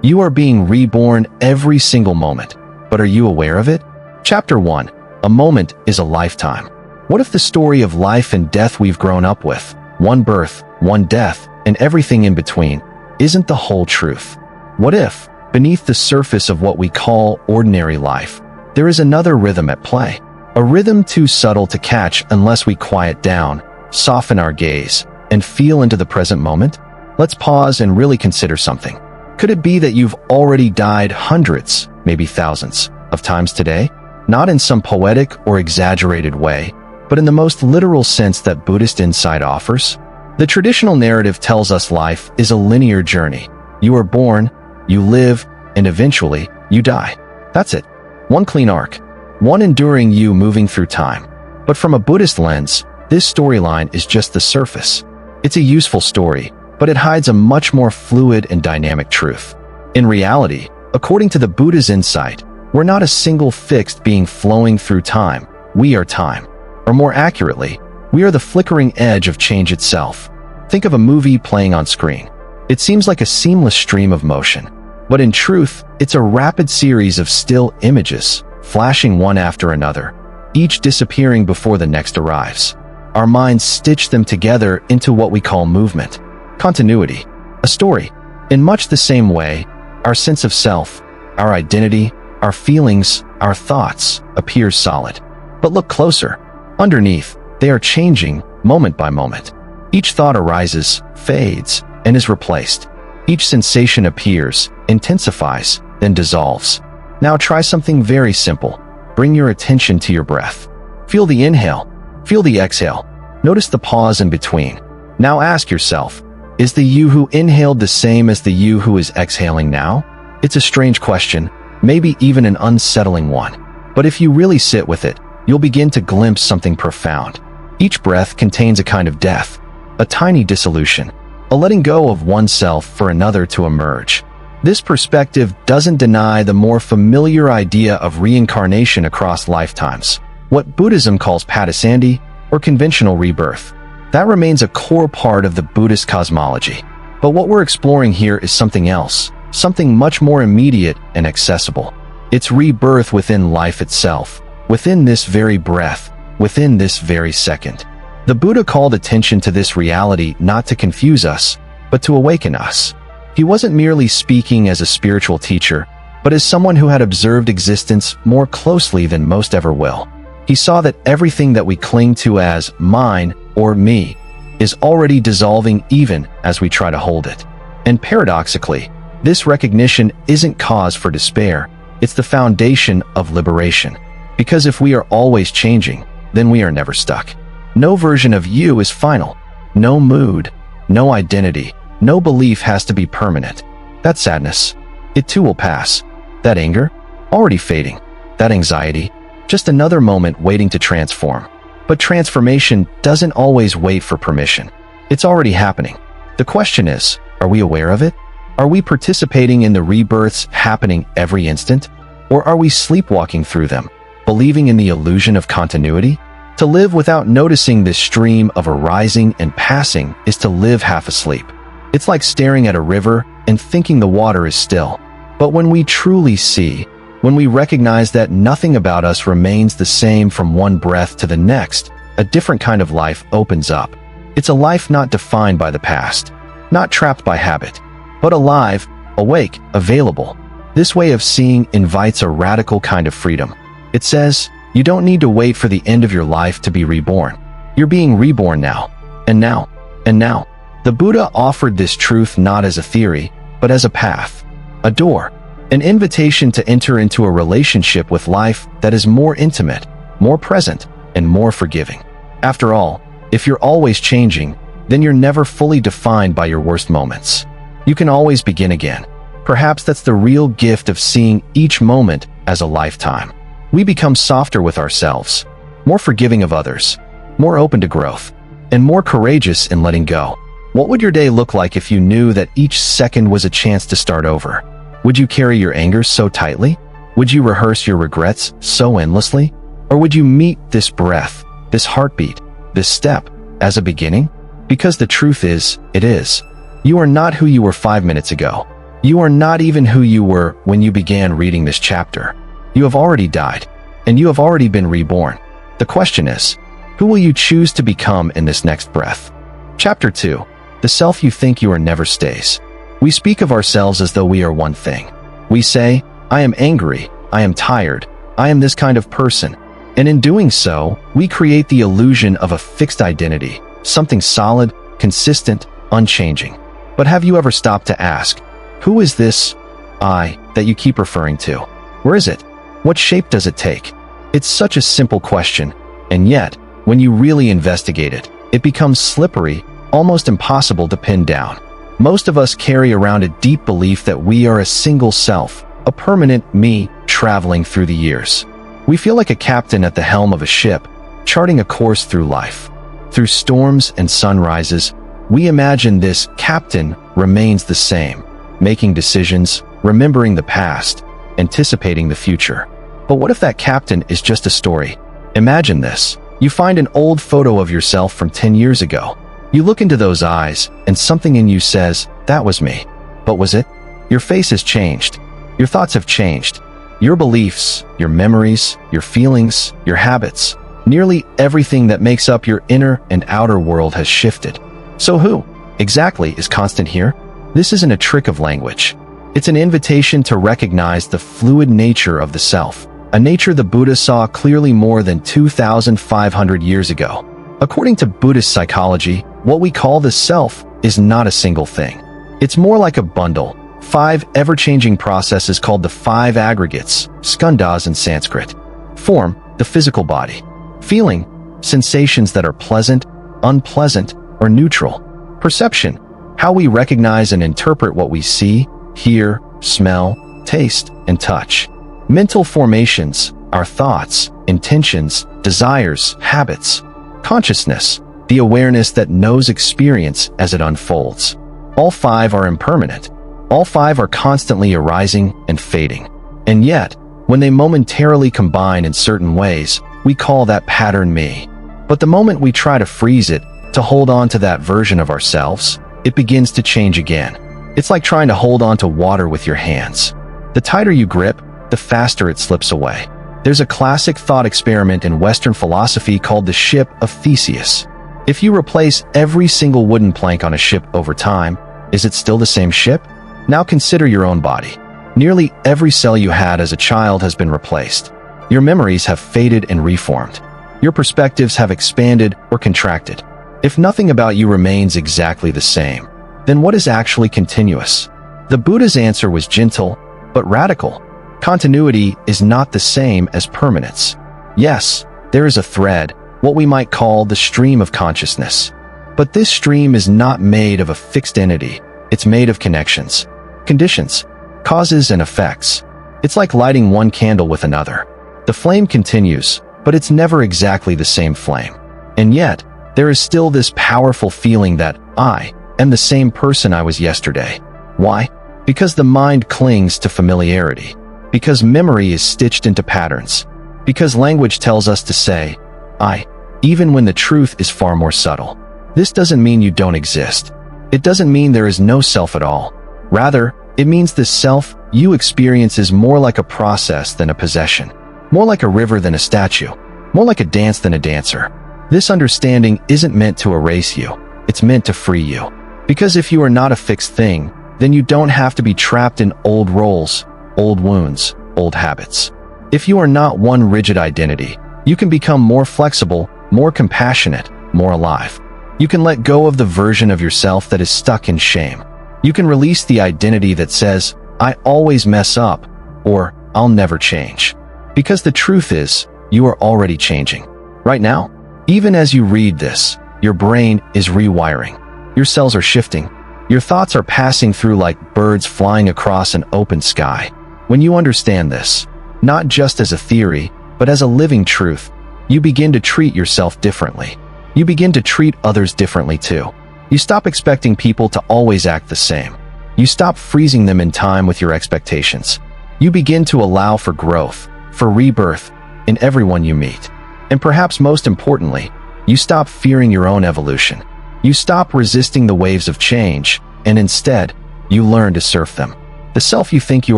You are being reborn every single moment. But are you aware of it? Chapter 1. A moment is a lifetime. What if the story of life and death we've grown up with, one birth, one death, and everything in between, isn't the whole truth? What if, beneath the surface of what we call ordinary life, there is another rhythm at play? A rhythm too subtle to catch unless we quiet down, soften our gaze, and feel into the present moment? Let's pause and really consider something. Could it be that you've already died hundreds, maybe thousands, of times today? Not in some poetic or exaggerated way, but in the most literal sense that Buddhist insight offers? The traditional narrative tells us life is a linear journey. You are born, you live, and eventually, you die. That's it. One clean arc. One enduring you moving through time. But from a Buddhist lens, this storyline is just the surface. It's a useful story, but it hides a much more fluid and dynamic truth. In reality, according to the Buddha's insight, we're not a single fixed being flowing through time. We are time. Or more accurately, we are the flickering edge of change itself. Think of a movie playing on screen. It seems like a seamless stream of motion. But in truth, it's a rapid series of still images, flashing one after another, each disappearing before the next arrives. Our minds stitch them together into what we call movement. Continuity. A story. In much the same way, our sense of self, our identity, our feelings, our thoughts appear solid. But look closer. Underneath, they are changing moment by moment. Each thought arises, fades, and is replaced. Each sensation appears, intensifies, then dissolves. Now try something very simple. Bring your attention to your breath. Feel the inhale. Feel the exhale. Notice the pause in between. Now ask yourself, is the you who inhaled the same as the you who is exhaling now? It's a strange question, maybe even an unsettling one. But if you really sit with it, you'll begin to glimpse something profound. Each breath contains a kind of death, a tiny dissolution, a letting go of oneself for another to emerge. This perspective doesn't deny the more familiar idea of reincarnation across lifetimes, what Buddhism calls padisandhi, or conventional rebirth. That remains a core part of the Buddhist cosmology. But what we're exploring here is something else, something much more immediate and accessible. It's rebirth within life itself, within this very breath, within this very second. The Buddha called attention to this reality not to confuse us, but to awaken us. He wasn't merely speaking as a spiritual teacher, but as someone who had observed existence more closely than most ever will. He saw that everything that we cling to as mine or me is already dissolving even as we try to hold it. And paradoxically, this recognition isn't cause for despair, it's the foundation of liberation. Because if we are always changing, then we are never stuck. No version of you is final. No mood, no identity, no belief has to be permanent. That sadness, it too will pass. That anger, already fading. That anxiety, just another moment waiting to transform. But transformation doesn't always wait for permission. It's already happening. The question is, are we aware of it? Are we participating in the rebirths happening every instant? Or are we sleepwalking through them, believing in the illusion of continuity? To live without noticing this stream of arising and passing is to live half asleep. It's like staring at a river and thinking the water is still. But when we truly see, when we recognize that nothing about us remains the same from one breath to the next, a different kind of life opens up. It's a life not defined by the past, not trapped by habit, but alive, awake, available. This way of seeing invites a radical kind of freedom. It says, you don't need to wait for the end of your life to be reborn. You're being reborn now, and now, and now. The Buddha offered this truth not as a theory, but as a path, a door, an invitation to enter into a relationship with life that is more intimate, more present, and more forgiving. After all, if you're always changing, then you're never fully defined by your worst moments. You can always begin again. Perhaps that's the real gift of seeing each moment as a lifetime. We become softer with ourselves, more forgiving of others, more open to growth, and more courageous in letting go. What would your day look like if you knew that each second was a chance to start over? Would you carry your anger so tightly? Would you rehearse your regrets so endlessly? Or would you meet this breath, this heartbeat, this step, as a beginning? Because the truth is, it is. You are not who you were 5 minutes ago. You are not even who you were when you began reading this chapter. You have already died, and you have already been reborn. The question is, who will you choose to become in this next breath? Chapter 2. The self you think you are never stays. We speak of ourselves as though we are one thing. We say, I am angry, I am tired, I am this kind of person. And in doing so, we create the illusion of a fixed identity, something solid, consistent, unchanging. But have you ever stopped to ask, who is this I that you keep referring to? Where is it? What shape does it take? It's such a simple question, and yet, when you really investigate it, it becomes slippery, almost impossible to pin down. Most of us carry around a deep belief that we are a single self, a permanent me traveling through the years. We feel like a captain at the helm of a ship, charting a course through life. Through storms and sunrises, we imagine this captain remains the same, making decisions, remembering the past, anticipating the future. But what if that captain is just a story? Imagine this. You find an old photo of yourself from 10 years ago. You look into those eyes, and something in you says, that was me. But was it? Your face has changed. Your thoughts have changed. Your beliefs, your memories, your feelings, your habits, nearly everything that makes up your inner and outer world has shifted. So who exactly is constant here? This isn't a trick of language. It's an invitation to recognize the fluid nature of the self, a nature the Buddha saw clearly more than 2,500 years ago. According to Buddhist psychology, what we call the self is not a single thing. It's more like a bundle, 5 ever-changing processes called the 5 aggregates, skandhas in Sanskrit. Form, the physical body. Feeling, sensations that are pleasant, unpleasant, or neutral. Perception, how we recognize and interpret what we see, hear, smell, taste, and touch. Mental formations, our thoughts, intentions, desires, habits. Consciousness, the awareness that knows experience as it unfolds. All 5 are impermanent. All 5 are constantly arising and fading. And yet, when they momentarily combine in certain ways, we call that pattern me. But the moment we try to freeze it, to hold on to that version of ourselves, it begins to change again. It's like trying to hold on to water with your hands. The tighter you grip, the faster it slips away. There's a classic thought experiment in Western philosophy called the ship of Theseus. If you replace every single wooden plank on a ship over time, is it still the same ship? Now consider your own body. Nearly every cell you had as a child has been replaced. Your memories have faded and reformed. Your perspectives have expanded or contracted. If nothing about you remains exactly the same, then what is actually continuous? The Buddha's answer was gentle, but radical. Continuity is not the same as permanence. Yes, there is a thread, what we might call the stream of consciousness. But this stream is not made of a fixed entity. It's made of connections, conditions, causes and effects. It's like lighting one candle with another. The flame continues, but it's never exactly the same flame. And yet, there is still this powerful feeling that I am the same person I was yesterday. Why? Because the mind clings to familiarity. Because memory is stitched into patterns. Because language tells us to say, I, even when the truth is far more subtle. This doesn't mean you don't exist. It doesn't mean there is no self at all. Rather, it means the self you experience is more like a process than a possession. More like a river than a statue. More like a dance than a dancer. This understanding isn't meant to erase you. It's meant to free you. Because if you are not a fixed thing, then you don't have to be trapped in old roles, old wounds, old habits. If you are not one rigid identity, you can become more flexible, more compassionate, more alive. You can let go of the version of yourself that is stuck in shame. You can release the identity that says, I always mess up, or I'll never change. Because the truth is, you are already changing. Right now, even as you read this, your brain is rewiring. Your cells are shifting. Your thoughts are passing through like birds flying across an open sky. When you understand this, not just as a theory, but as a living truth, you begin to treat yourself differently. You begin to treat others differently too. You stop expecting people to always act the same. You stop freezing them in time with your expectations. You begin to allow for growth, for rebirth, in everyone you meet. And perhaps most importantly, you stop fearing your own evolution. You stop resisting the waves of change, and instead, you learn to surf them. The self you think you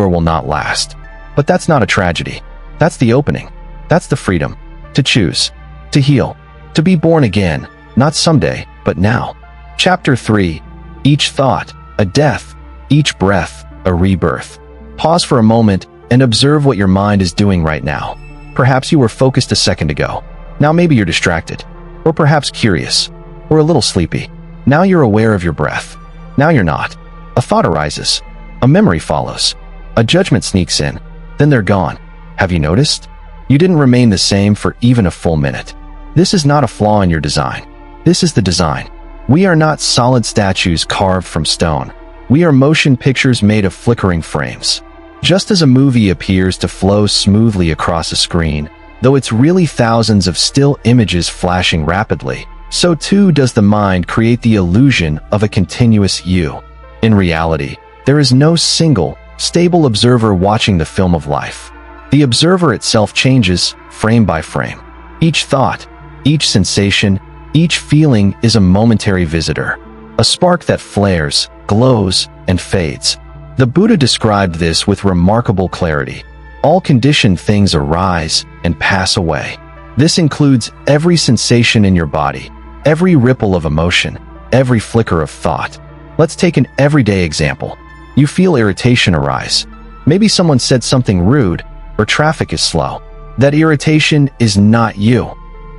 are will not last. But that's not a tragedy. That's the opening. That's the freedom. To choose. To heal. To be born again. Not someday, but now. Chapter 3. Each thought, a death. Each breath, a rebirth. Pause for a moment and observe what your mind is doing right now. Perhaps you were focused a second ago. Now maybe you're distracted. Or perhaps curious. Or a little sleepy. Now you're aware of your breath. Now you're not. A thought arises. A memory follows. A judgment sneaks in. Then they're gone. Have you noticed? You didn't remain the same for even a full minute. This is not a flaw in your design. This is the design. We are not solid statues carved from stone. We are motion pictures made of flickering frames. Just as a movie appears to flow smoothly across a screen, though it's really thousands of still images flashing rapidly, so too does the mind create the illusion of a continuous you. In reality, there is no single, stable observer watching the film of life. The observer itself changes, frame by frame. Each thought, each sensation, each feeling is a momentary visitor, a spark that flares, glows, and fades. The Buddha described this with remarkable clarity. All conditioned things arise and pass away. This includes every sensation in your body, every ripple of emotion, every flicker of thought. Let's take an everyday example. You feel irritation arise. Maybe someone said something rude, or traffic is slow. That irritation is not you.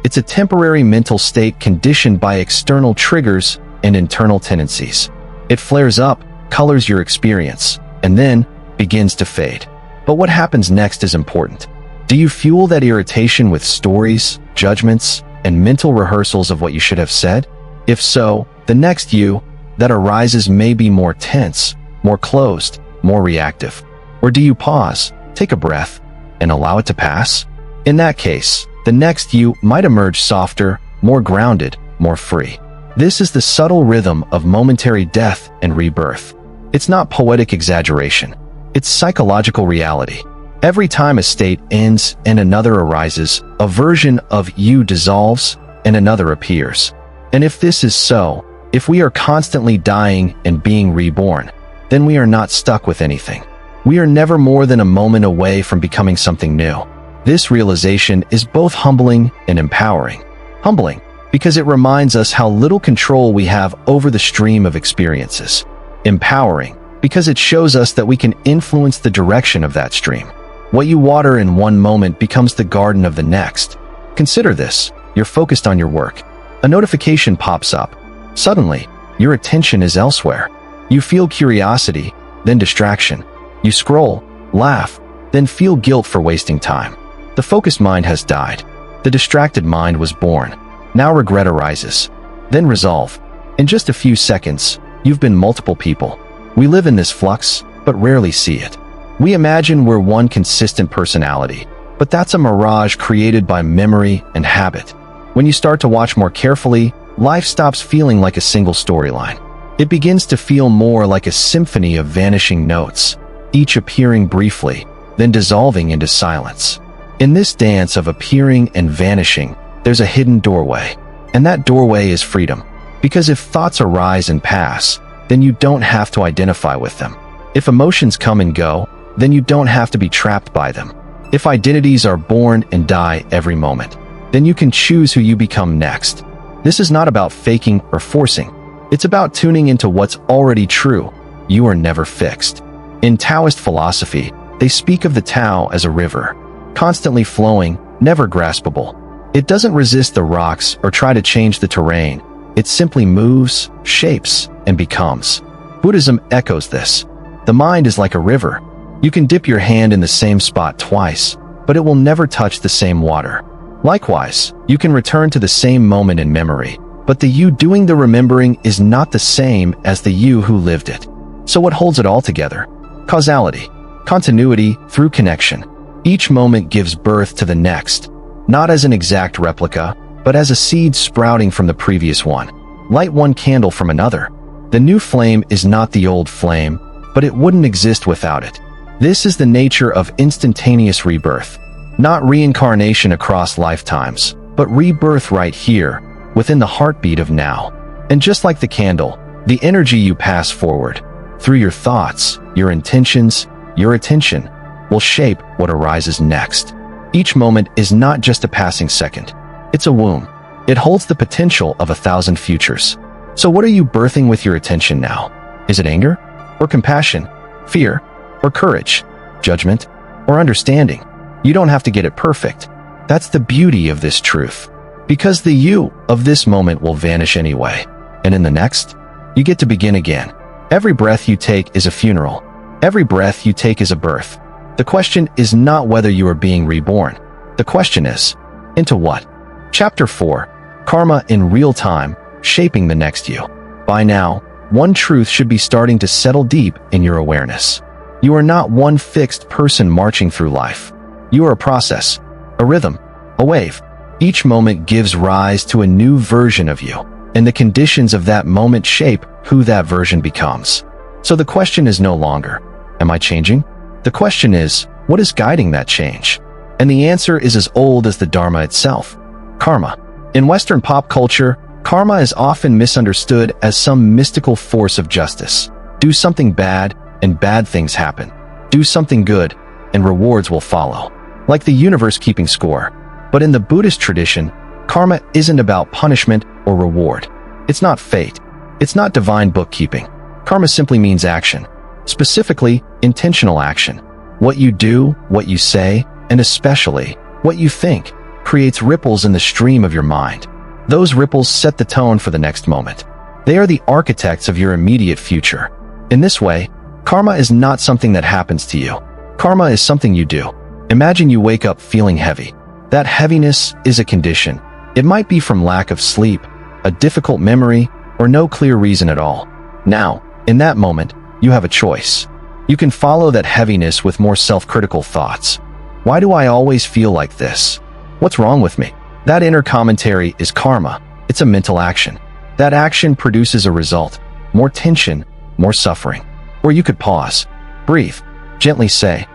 It's a temporary mental state conditioned by external triggers and internal tendencies. It flares up, colors your experience, and then begins to fade. But what happens next is important. Do you fuel that irritation with stories, judgments, and mental rehearsals of what you should have said? If so, the next you that arises may be more tense, more closed, more reactive. Or do you pause, take a breath, and allow it to pass? In that case, the next you might emerge softer, more grounded, more free. This is the subtle rhythm of momentary death and rebirth. It's not poetic exaggeration. It's psychological reality. Every time a state ends and another arises, a version of you dissolves and another appears. And if this is so, if we are constantly dying and being reborn, then we are not stuck with anything. We are never more than a moment away from becoming something new. This realization is both humbling and empowering. Humbling, because it reminds us how little control we have over the stream of experiences. Empowering, because it shows us that we can influence the direction of that stream. What you water in one moment becomes the garden of the next. Consider this. You're focused on your work. A notification pops up. Suddenly, your attention is elsewhere. You feel curiosity, then distraction. You scroll, laugh, then feel guilt for wasting time. The focused mind has died. The distracted mind was born. Now regret arises. Then resolve. In just a few seconds, you've been multiple people. We live in this flux, but rarely see it. We imagine we're one consistent personality, but that's a mirage created by memory and habit. When you start to watch more carefully, life stops feeling like a single storyline. It begins to feel more like a symphony of vanishing notes, each appearing briefly, then dissolving into silence. In this dance of appearing and vanishing, there's a hidden doorway. And that doorway is freedom. Because if thoughts arise and pass, then you don't have to identify with them. If emotions come and go, then you don't have to be trapped by them. If identities are born and die every moment, then you can choose who you become next. This is not about faking or forcing. It's about tuning into what's already true. You are never fixed. In Taoist philosophy, they speak of the Tao as a river, constantly flowing, never graspable. It doesn't resist the rocks or try to change the terrain. It simply moves, shapes, and becomes. Buddhism echoes this. The mind is like a river. You can dip your hand in the same spot twice, but it will never touch the same water. Likewise, you can return to the same moment in memory, but the you doing the remembering is not the same as the you who lived it. So what holds it all together? Causality. Continuity through connection. Each moment gives birth to the next, not as an exact replica, but as a seed sprouting from the previous one. Light one candle from another. The new flame is not the old flame, but it wouldn't exist without it. This is the nature of instantaneous rebirth. Not reincarnation across lifetimes, but rebirth right here, within the heartbeat of now. And just like the candle, the energy you pass forward, Through your thoughts, your intentions, your attention will shape what arises next. Each moment is not just a passing second. It's a womb. It holds the potential of 1,000 futures. So what are you birthing with your attention now? Is it anger? Or compassion? Fear? Or courage? Judgment? Or understanding? You don't have to get it perfect. That's the beauty of this truth. Because the you of this moment will vanish anyway. And in the next, you get to begin again. Every breath you take is a funeral. Every breath you take is a birth. The question is not whether you are being reborn. The question is, into what? Chapter 4. Karma in real time, shaping the next you. By now, one truth should be starting to settle deep in your awareness. You are not one fixed person marching through life. You are a process, a rhythm, a wave. Each moment gives rise to a new version of you, and the conditions of that moment shape who that version becomes. So the question is no longer, am I changing? The question is, what is guiding that change? And the answer is as old as the Dharma itself. Karma. In Western pop culture, karma is often misunderstood as some mystical force of justice. Do something bad, and bad things happen. Do something good, and rewards will follow. Like the universe keeping score. But in the Buddhist tradition, karma isn't about punishment or reward. It's not fate. It's not divine bookkeeping. Karma simply means action. Specifically, intentional action. What you do, what you say, and especially what you think, creates ripples in the stream of your mind. Those ripples set the tone for the next moment. They are the architects of your immediate future. In this way, karma is not something that happens to you. Karma is something you do. Imagine you wake up feeling heavy. That heaviness is a condition. It might be from lack of sleep, a difficult memory, or no clear reason at all. Now, in that moment, you have a choice. You can follow that heaviness with more self-critical thoughts. Why do I always feel like this? What's wrong with me? That inner commentary is karma. It's a mental action. That action produces a result. More tension, more suffering. Or you could pause, breathe, gently say,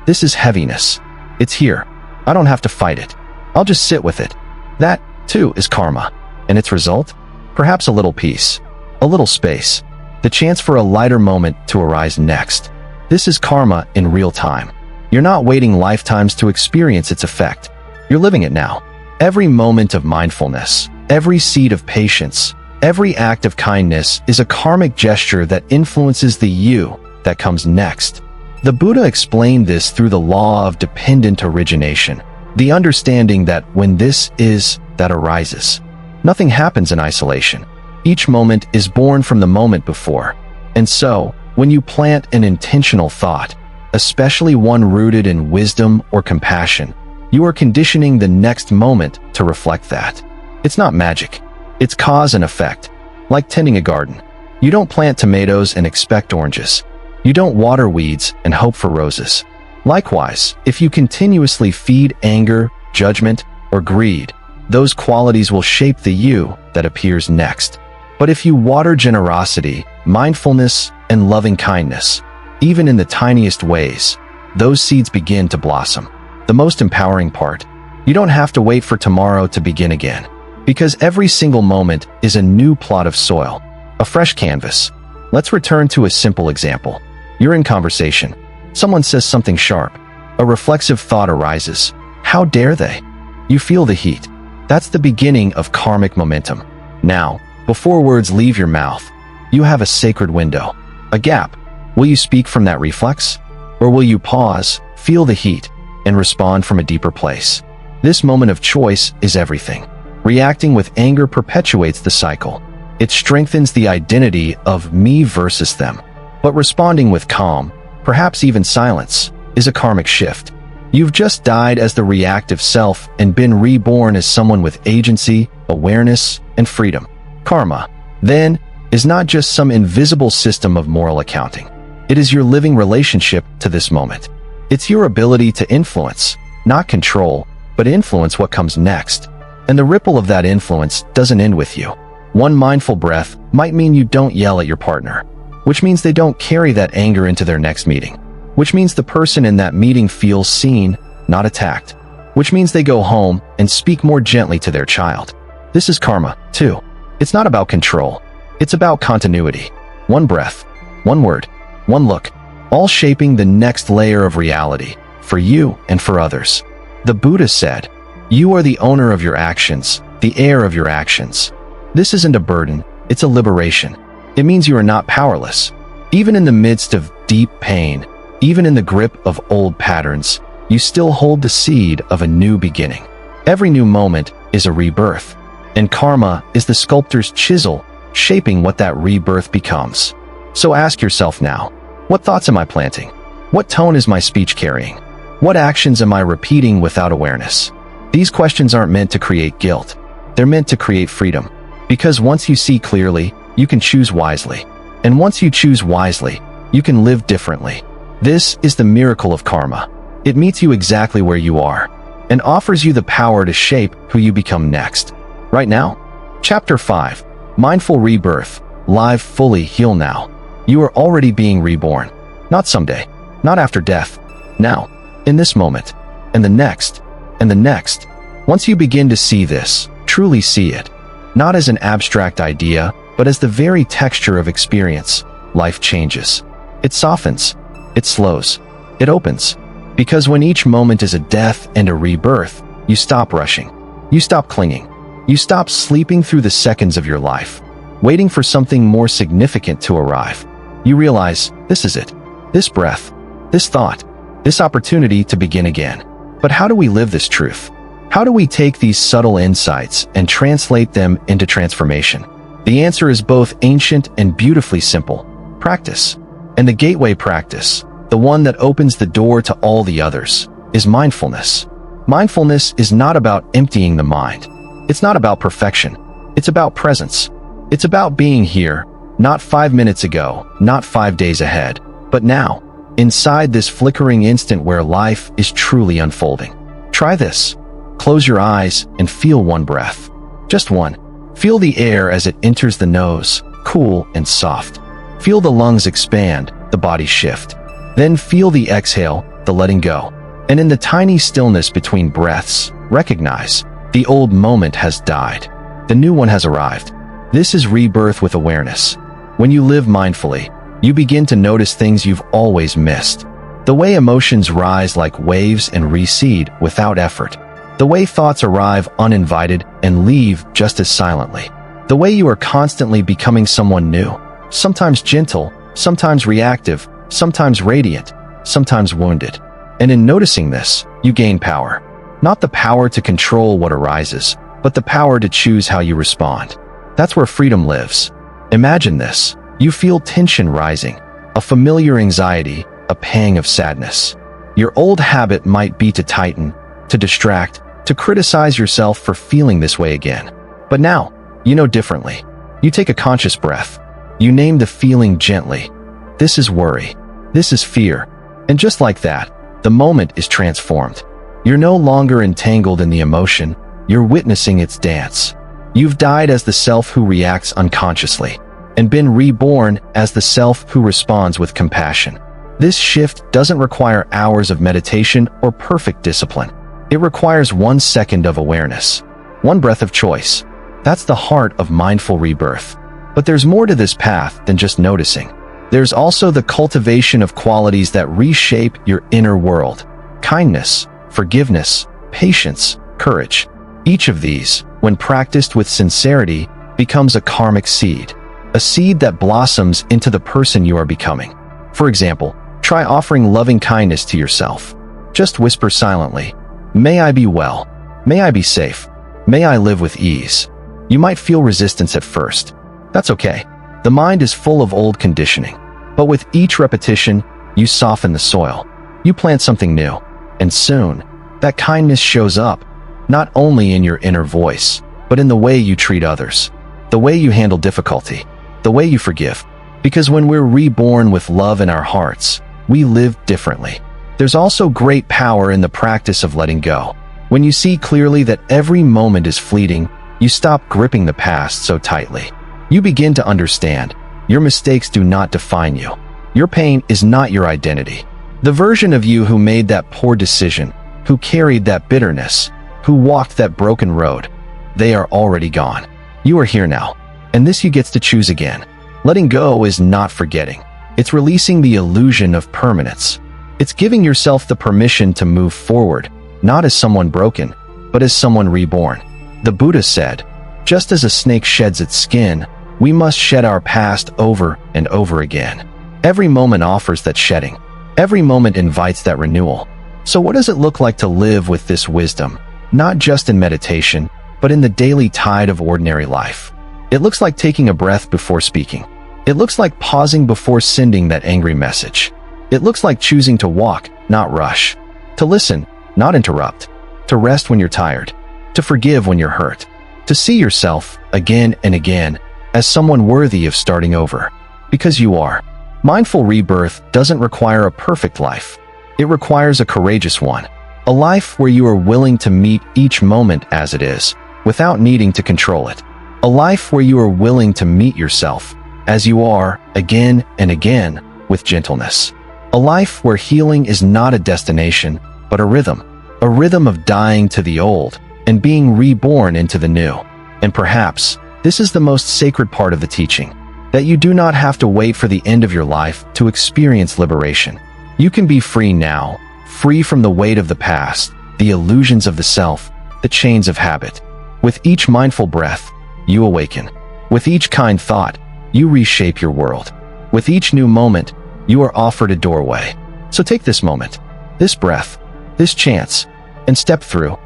this is heaviness. It's here. I don't have to fight it. I'll just sit with it. That, too, is karma. And its result? Perhaps a little peace, a little space, the chance for a lighter moment to arise next. This is karma in real time. You're not waiting lifetimes to experience its effect. You're living it now. Every moment of mindfulness, every seed of patience, every act of kindness is a karmic gesture that influences the you that comes next. The Buddha explained this through the law of dependent origination, the understanding that when this is, that arises. Nothing happens in isolation. Each moment is born from the moment before. And so, when you plant an intentional thought, especially one rooted in wisdom or compassion, you are conditioning the next moment to reflect that. It's not magic. It's cause and effect. Like tending a garden. You don't plant tomatoes and expect oranges. You don't water weeds and hope for roses. Likewise, if you continuously feed anger, judgment, or greed, those qualities will shape the you that appears next. But if you water generosity, mindfulness, and loving kindness, even in the tiniest ways, those seeds begin to blossom. The most empowering part, you don't have to wait for tomorrow to begin again, because every single moment is a new plot of soil, a fresh canvas. Let's return to a simple example. You're in conversation. Someone says something sharp. A reflexive thought arises. How dare they? You feel the heat. That's the beginning of karmic momentum. Now, before words leave your mouth, you have a sacred window, a gap. Will you speak from that reflex? Or will you pause, feel the heat, and respond from a deeper place? This moment of choice is everything. Reacting with anger perpetuates the cycle. It strengthens the identity of me versus them. But responding with calm, perhaps even silence, is a karmic shift. You've just died as the reactive self and been reborn as someone with agency, awareness, and freedom. Karma, then, is not just some invisible system of moral accounting. It is your living relationship to this moment. It's your ability to influence, not control, but influence what comes next. And the ripple of that influence doesn't end with you. One mindful breath might mean you don't yell at your partner, which means they don't carry that anger into their next meeting, which means the person in that meeting feels seen, not attacked, which means they go home and speak more gently to their child. This is karma, too. It's not about control. It's about continuity. One breath, One word, one look, all shaping the next layer of reality, for you and for others. The Buddha said, "You are the owner of your actions, the heir of your actions." This isn't a burden, it's a liberation. It means you are not powerless. Even in the midst of deep pain, even in the grip of old patterns, you still hold the seed of a new beginning. Every new moment is a rebirth, and karma is the sculptor's chisel shaping what that rebirth becomes. So ask yourself now, what thoughts am I planting? What tone is my speech carrying? What actions am I repeating without awareness? These questions aren't meant to create guilt. They're meant to create freedom. Because once you see clearly, you can choose wisely. And once you choose wisely, you can live differently. This is the miracle of karma. It meets you exactly where you are and offers you the power to shape who you become next. Right now, Chapter 5, Mindful Rebirth, Live Fully Heal Now. You are already being reborn. Not someday, not after death. Now, in this moment, and the next, and the next. Once you begin to see this, truly see it, not as an abstract idea, but as the very texture of experience, life changes. It softens, it slows, it opens. Because when each moment is a death and a rebirth, you stop rushing. You stop clinging. You stop sleeping through the seconds of your life, waiting for something more significant to arrive. You realize, this is it. This breath, this thought, this opportunity to begin again. But how do we live this truth? How do we take these subtle insights and translate them into transformation? The answer is both ancient and beautifully simple. Practice. And the gateway practice, the one that opens the door to all the others, is mindfulness. Mindfulness is not about emptying the mind. It's not about perfection. It's about presence. It's about being here, not 5 minutes ago, not 5 days ahead, but now, inside this flickering instant where life is truly unfolding. Try this. Close your eyes and feel one breath. Just one. Feel the air as it enters the nose, cool and soft. Feel the lungs expand, the body shift. Then feel the exhale, the letting go. And in the tiny stillness between breaths, recognize the old moment has died. The new one has arrived. This is rebirth with awareness. When you live mindfully, you begin to notice things you've always missed. The way emotions rise like waves and recede without effort. The way thoughts arrive uninvited and leave just as silently. The way you are constantly becoming someone new, sometimes gentle, sometimes reactive, sometimes radiant, sometimes wounded. And in noticing this, you gain power. Not the power to control what arises, but the power to choose how you respond. That's where freedom lives. Imagine this. You feel tension rising, a familiar anxiety, a pang of sadness. Your old habit might be to tighten, to distract, to criticize yourself for feeling this way again. But now, you know differently. You take a conscious breath. You name the feeling gently. This is worry. This is fear. And just like that, the moment is transformed. You're no longer entangled in the emotion. You're witnessing its dance. You've died as the self who reacts unconsciously, and been reborn as the self who responds with compassion. This shift doesn't require hours of meditation or perfect discipline. It requires 1 second of awareness, 1 breath of choice. That's the heart of mindful rebirth. But there's more to this path than just noticing. There's also the cultivation of qualities that reshape your inner world. Kindness, forgiveness, patience, courage. Each of these, when practiced with sincerity, becomes a karmic seed. A seed that blossoms into the person you are becoming. For example, try offering loving kindness to yourself. Just whisper silently, "May I be well. May I be safe. May I live with ease." You might feel resistance at first. That's okay. The mind is full of old conditioning. But with each repetition, you soften the soil. You plant something new. And soon, that kindness shows up, not only in your inner voice, but in the way you treat others, the way you handle difficulty, the way you forgive. Because when we're reborn with love in our hearts, we live differently. There's also great power in the practice of letting go. When you see clearly that every moment is fleeting, you stop gripping the past so tightly. You begin to understand, your mistakes do not define you. Your pain is not your identity. The version of you who made that poor decision, who carried that bitterness, who walked that broken road, they are already gone. You are here now, and this you get to choose again. Letting go is not forgetting. It's releasing the illusion of permanence. It's giving yourself the permission to move forward, not as someone broken, but as someone reborn. The Buddha said, "Just as a snake sheds its skin, we must shed our past over and over again." Every moment offers that shedding. Every moment invites that renewal. So what does it look like to live with this wisdom? Not just in meditation, but in the daily tide of ordinary life. It looks like taking a breath before speaking. It looks like pausing before sending that angry message. It looks like choosing to walk, not rush. To listen, not interrupt. To rest when you're tired. To forgive when you're hurt. To see yourself, again and again, as someone worthy of starting over. Because you are. Mindful rebirth doesn't require a perfect life. It requires a courageous one. A life where you are willing to meet each moment as it is, without needing to control it. A life where you are willing to meet yourself, as you are, again and again, with gentleness. A life where healing is not a destination, but a rhythm. A rhythm of dying to the old, and being reborn into the new. And perhaps, this is the most sacred part of the teaching, that you do not have to wait for the end of your life to experience liberation. You can be free now, free from the weight of the past, the illusions of the self, the chains of habit. With each mindful breath, you awaken. With each kind thought, you reshape your world. With each new moment, you are offered a doorway. So take this moment, this breath, this chance, and step through.